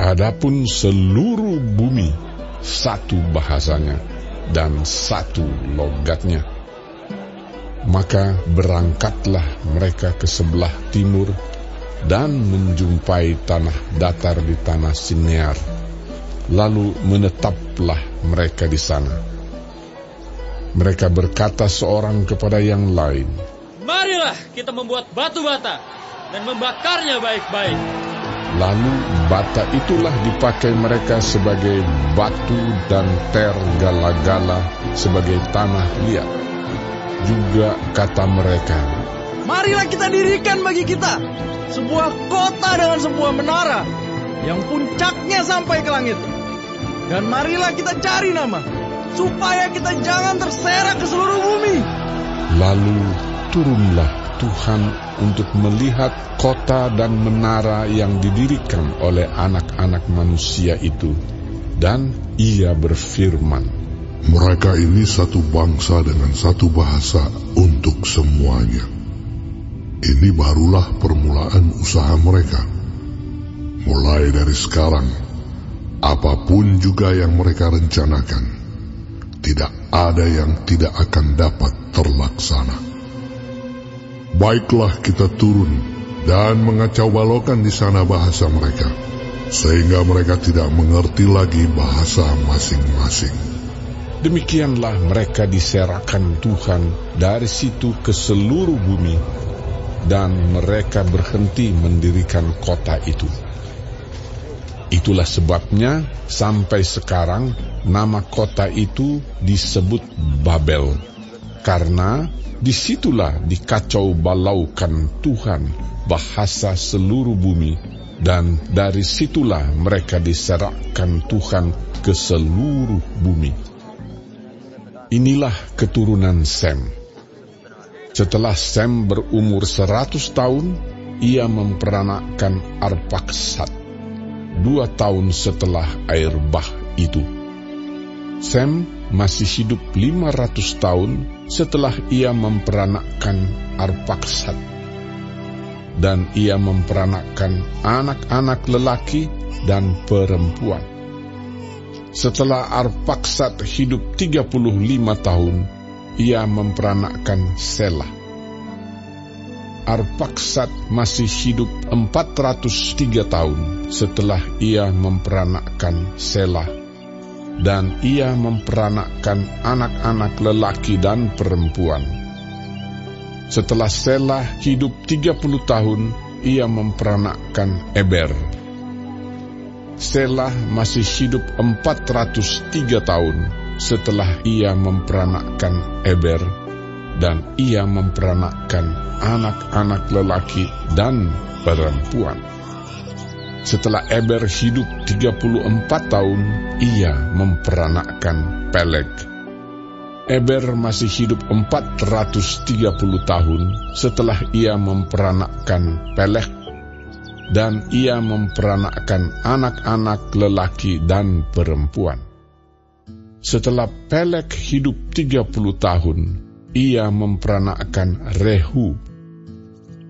Adapun seluruh bumi satu bahasanya dan satu logatnya. Maka berangkatlah mereka ke sebelah timur dan menjumpai tanah datar di tanah Sinear. Lalu menetaplah mereka di sana. Mereka berkata seorang kepada yang lain, "Marilah kita membuat batu bata dan membakarnya baik-baik." Lalu bata itulah dipakai mereka sebagai batu dan gala-gala sebagai tanah liat. Juga kata mereka, "Marilah kita dirikan bagi kita sebuah kota dengan sebuah menara yang puncaknya sampai ke langit. Dan marilah kita cari nama, supaya kita jangan terserak ke seluruh bumi." Lalu turunlah Tuhan untuk melihat kota dan menara yang didirikan oleh anak-anak manusia itu. Dan ia berfirman, "Mereka ini satu bangsa dengan satu bahasa untuk semuanya. Ini barulah permulaan usaha mereka. Mulai dari sekarang, apapun juga yang mereka rencanakan, tidak ada yang tidak akan dapat terlaksana. Baiklah kita turun dan mengacau balaukan di sana bahasa mereka, sehingga mereka tidak mengerti lagi bahasa masing-masing." Demikianlah mereka diserahkan Tuhan dari situ ke seluruh bumi, dan mereka berhenti mendirikan kota itu. Itulah sebabnya sampai sekarang nama kota itu disebut Babel, karena disitulah dikacau balaukan Tuhan bahasa seluruh bumi, dan dari situlah mereka diserahkan Tuhan ke seluruh bumi. Inilah keturunan Sem. Setelah Sem berumur 100 tahun, ia memperanakkan Arpaksad, 2 tahun setelah air bah itu. Sem masih hidup 500 tahun setelah ia memperanakkan Arpaksad. Dan ia memperanakkan anak-anak lelaki dan perempuan. Setelah Arpaksad hidup 35 tahun, ia memperanakkan Selah. Arpaksad masih hidup 403 tahun setelah ia memperanakkan Selah, dan ia memperanakkan anak-anak lelaki dan perempuan. Setelah Selah hidup 30 tahun, ia memperanakkan Eber. Selah masih hidup 403 tahun setelah ia memperanakkan Eber, dan ia memperanakkan anak-anak lelaki dan perempuan. Setelah Eber hidup 34 tahun, ia memperanakkan Peleg. Eber masih hidup 430 tahun setelah ia memperanakkan Peleg, dan ia memperanakkan anak-anak lelaki dan perempuan. Setelah Peleg hidup 30 tahun, ia memperanakkan Rehu.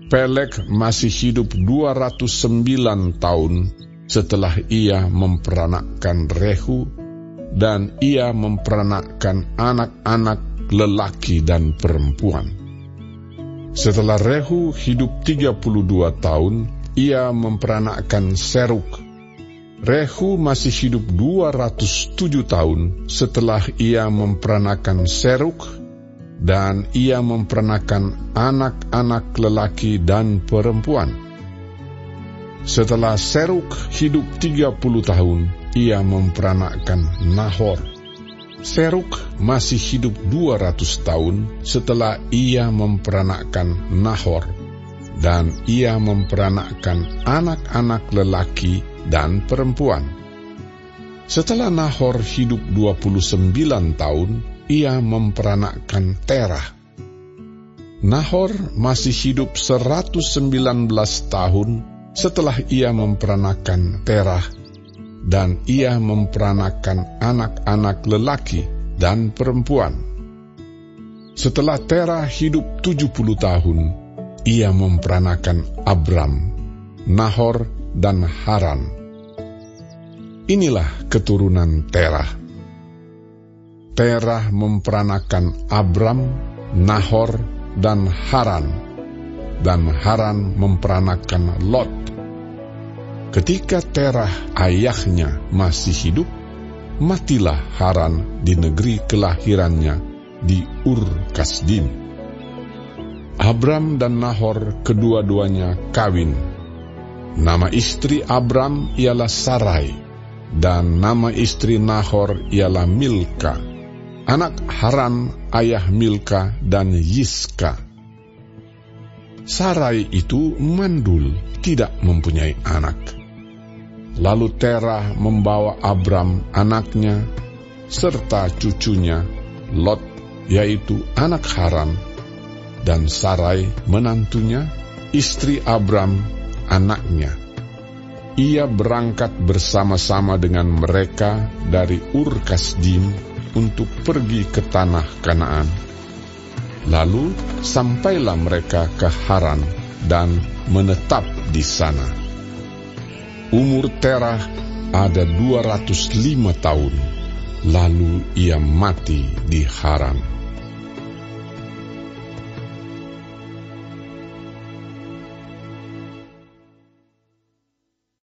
Peleg masih hidup 209 tahun setelah ia memperanakkan Rehu, dan ia memperanakkan anak-anak lelaki dan perempuan. Setelah Rehu hidup 32 tahun, ia memperanakkan Seruk. Rehu masih hidup 207 tahun setelah ia memperanakkan Seruk, dan ia memperanakkan anak-anak lelaki dan perempuan. Setelah Seruk hidup 30 tahun, ia memperanakkan Nahor. Seruk masih hidup 200 tahun setelah ia memperanakkan Nahor, dan ia memperanakkan anak-anak lelaki dan perempuan. Setelah Nahor hidup 29 tahun, ia memperanakkan Terah. Nahor masih hidup 119 tahun setelah ia memperanakkan Terah, dan ia memperanakkan anak-anak lelaki dan perempuan. Setelah Terah hidup 70 tahun, ia memperanakkan Abram, Nahor, dan Haran. Inilah keturunan Terah. Terah memperanakan Abram, Nahor, dan Haran. Dan Haran memperanakan Lot. Ketika Terah ayahnya masih hidup, matilah Haran di negeri kelahirannya di Ur Kasdim. Abram dan Nahor kedua-duanya kawin. Nama istri Abram ialah Sarai, dan nama istri Nahor ialah Milka, anak Haran ayah Milka dan Yiska. Sarai itu mandul, tidak mempunyai anak. Lalu Terah membawa Abram anaknya, serta cucunya, Lot, yaitu anak Haran, dan Sarai menantunya, istri Abram, anaknya. Ia berangkat bersama-sama dengan mereka dari Ur Kasdim untuk pergi ke tanah Kanaan. Lalu sampailah mereka ke Haran dan menetap di sana. Umur Terah ada 205 tahun, lalu ia mati di Haran.